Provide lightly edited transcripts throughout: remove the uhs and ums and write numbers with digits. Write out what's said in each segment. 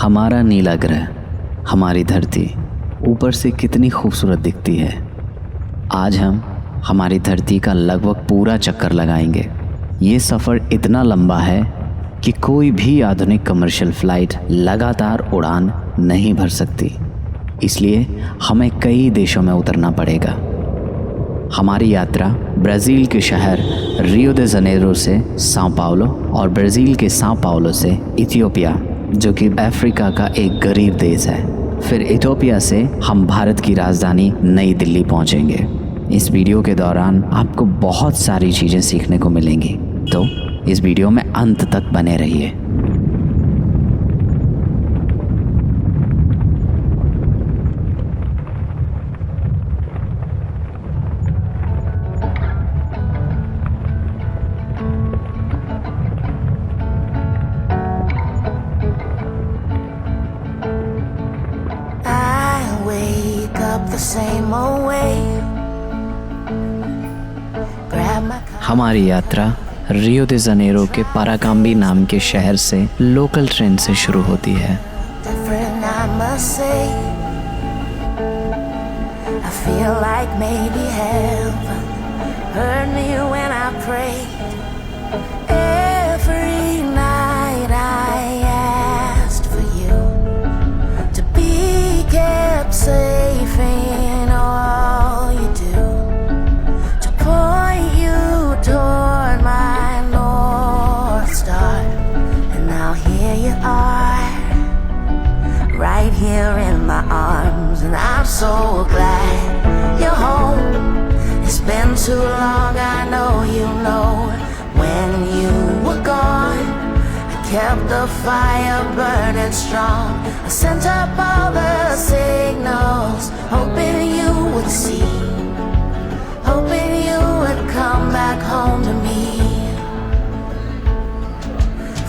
हमारा नीला ग्रह, हमारी धरती ऊपर से कितनी खूबसूरत दिखती है। आज हम हमारी धरती का लगभग पूरा चक्कर लगाएंगे। ये सफ़र इतना लंबा है कि कोई भी आधुनिक कमर्शियल फ़्लाइट लगातार उड़ान नहीं भर सकती, इसलिए हमें कई देशों में उतरना पड़ेगा। हमारी यात्रा ब्राज़ील के शहर रियो दे जनेरो से sao पाउलो और ब्राज़ील के sao पाउलो से इथियोपिया, जो कि अफ्रीका का एक गरीब देश है, फिर इथियोपिया से हम भारत की राजधानी नई दिल्ली पहुंचेंगे। इस वीडियो के दौरान आपको बहुत सारी चीज़ें सीखने को मिलेंगी, तो इस वीडियो में अंत तक बने रहिए। हमारी यात्रा रियो दे जनेरो के पाराकाम्बी नाम के शहर से लोकल ट्रेन से शुरू होती है। Here in my arms, and I'm so glad you're home. It's been too long, I know you know. When you were gone, I kept the fire burning strong. I sent up all the signals, hoping you would see, hoping you would come back home to me.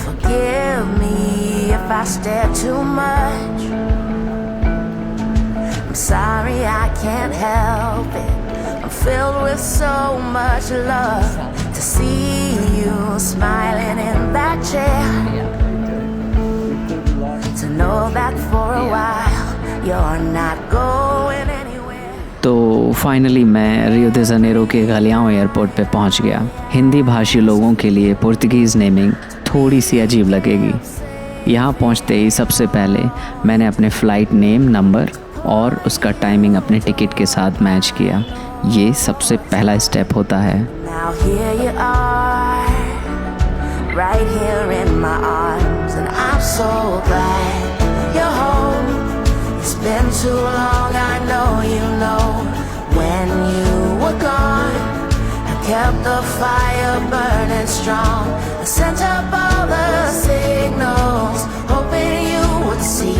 Forgive me if I stare too much. Sorry, I can't help it. I'm filled with so much love to see you smiling in that chair, to know that for a while you're not going anywhere. तो finally मैं रियो दे Janeiro के गालियाओ airport पे पहुंच गया। हिंदी भाषी लोगों के लिए पुर्तगीज़ नेमिंग थोड़ी सी अजीब लगेगी। यहाँ पहुँचते ही सबसे पहले मैंने अपने फ़्लाइट नेम, नंबर और उसका टाइमिंग अपने टिकट के साथ मैच किया। ये सबसे पहला स्टेप होता है। Now here you are, right here in my arms, and I'm so glad you're home. It's been too long, I know you know. When you were gone, I kept the fire burning strong. I sent up all the signals, hoping you would see,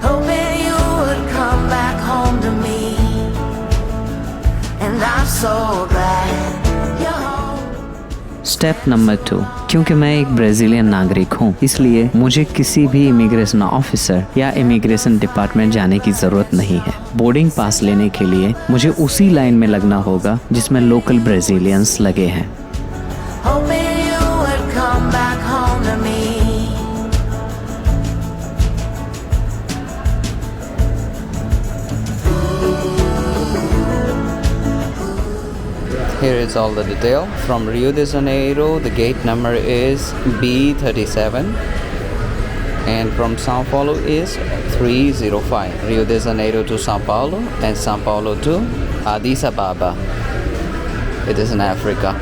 hoping come back home to me, and I'm so glad you're home. Step number 2, क्योंकि मैं एक Brazilian नागरिक हूँ, इसलिए मुझे किसी भी immigration officer या इमिग्रेशन डिपार्टमेंट जाने की ज़रूरत नहीं है। बोर्डिंग पास लेने के लिए मुझे उसी लाइन में लगना होगा जिसमें लोकल ब्राज़ीलियंस लगे हैं। Here is all the detail. From Rio de Janeiro, the gate number is B37, and from Sao Paulo is 305. Rio de Janeiro to Sao Paulo, and Sao Paulo to Addis Ababa. It is in Africa.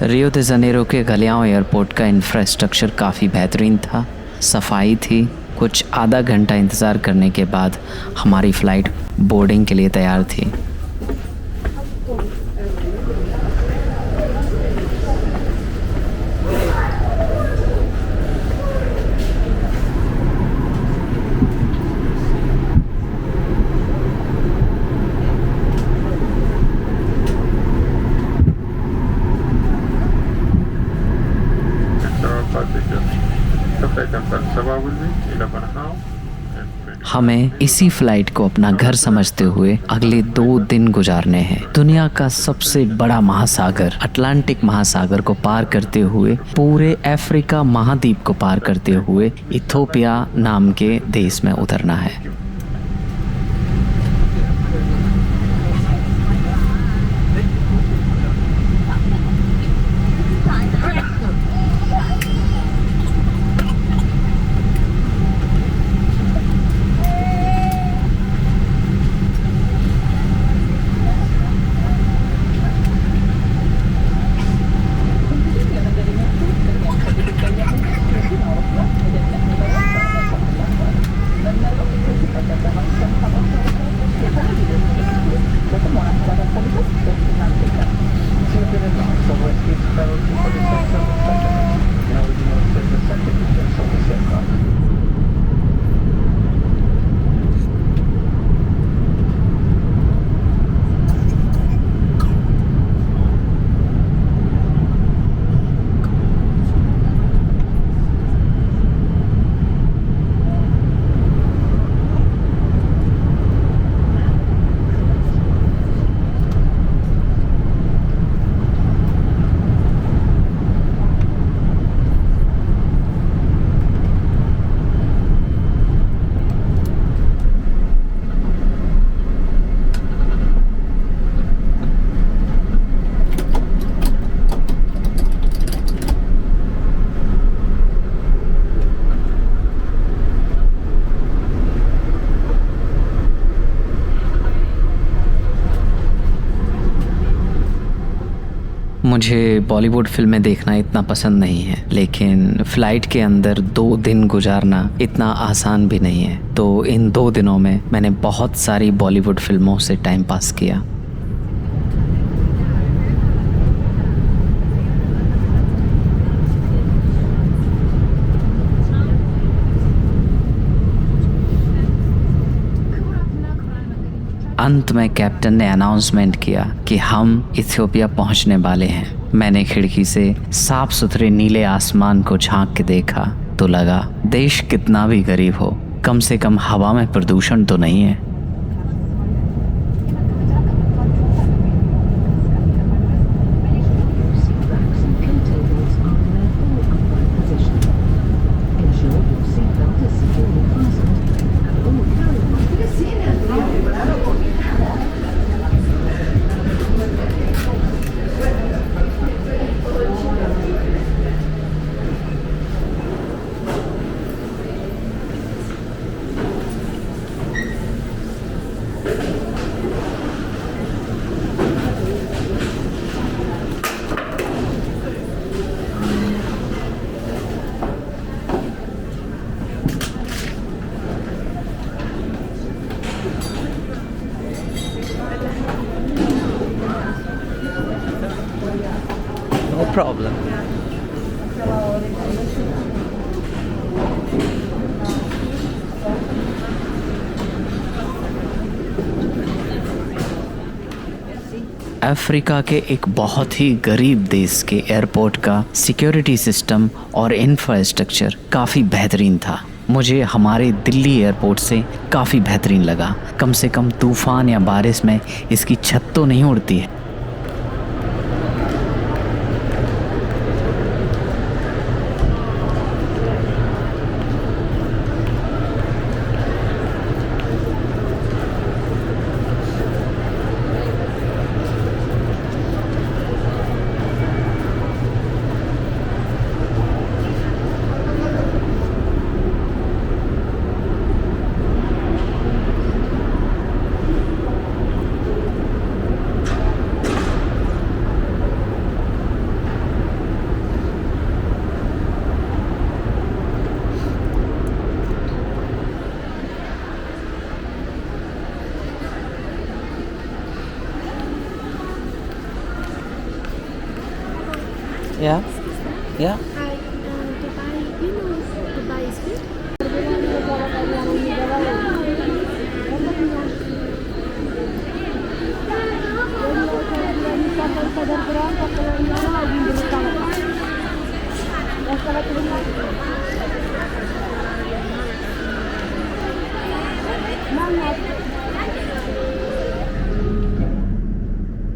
Rio they Janeiro के गलियाओं airport का infrastructure काफ़ी बेहतरीन था, सफाई थी। कुछ आधा घंटा इंतज़ार करने के बाद हमारी फ़्लाइट बोर्डिंग के लिए तैयार थी। हमें इसी फ्लाइट को अपना घर समझते हुए अगले 2 दिन गुजारने हैं। दुनिया का सबसे बड़ा महासागर अटलांटिक महासागर को पार करते हुए, पूरे अफ्रीका महाद्वीप को पार करते हुए इथोपिया नाम के देश में उतरना है। मुझे बॉलीवुड फिल्में देखना इतना पसंद नहीं है, लेकिन फ़्लाइट के अंदर 2 दिन गुजारना इतना आसान भी नहीं है। तो इन 2 दिनों में मैंने बहुत सारी बॉलीवुड फिल्मों से टाइम पास किया। अंत में कैप्टन ने अनाउंसमेंट किया कि हम इथियोपिया पहुंचने वाले हैं। मैंने खिड़की से साफ सुथरे नीले आसमान को झांक के देखा तो लगा देश कितना भी गरीब हो, कम से कम हवा में प्रदूषण तो नहीं है। No problem. अफ्रीका के एक बहुत ही गरीब देश के एयरपोर्ट का सिक्योरिटी सिस्टम और इंफ्रास्ट्रक्चर काफ़ी बेहतरीन था। मुझे हमारे दिल्ली एयरपोर्ट से काफ़ी बेहतरीन लगा। कम से कम तूफ़ान या बारिश में इसकी छत तो नहीं उड़ती है। Yeah. Yeah. Dubai, you know, Dubai is good.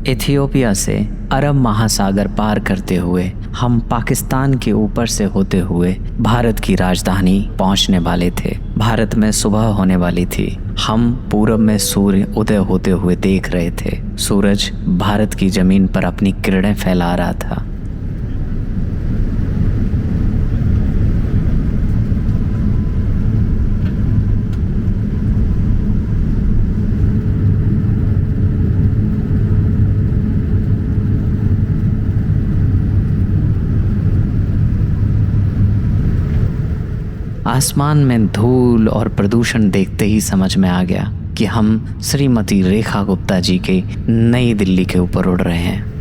Ethiopia से अरब महासागर पार करते हुए हम पाकिस्तान के ऊपर से होते हुए भारत की राजधानी पहुंचने वाले थे। भारत में सुबह होने वाली थी। हम पूरब में सूर्य उदय होते हुए देख रहे थे। सूरज भारत की जमीन पर अपनी किरणें फैला रहा था। आसमान में धूल और प्रदूषण देखते ही समझ में आ गया कि हम श्रीमती रेखा गुप्ता जी के नई दिल्ली के ऊपर उड़ रहे हैं।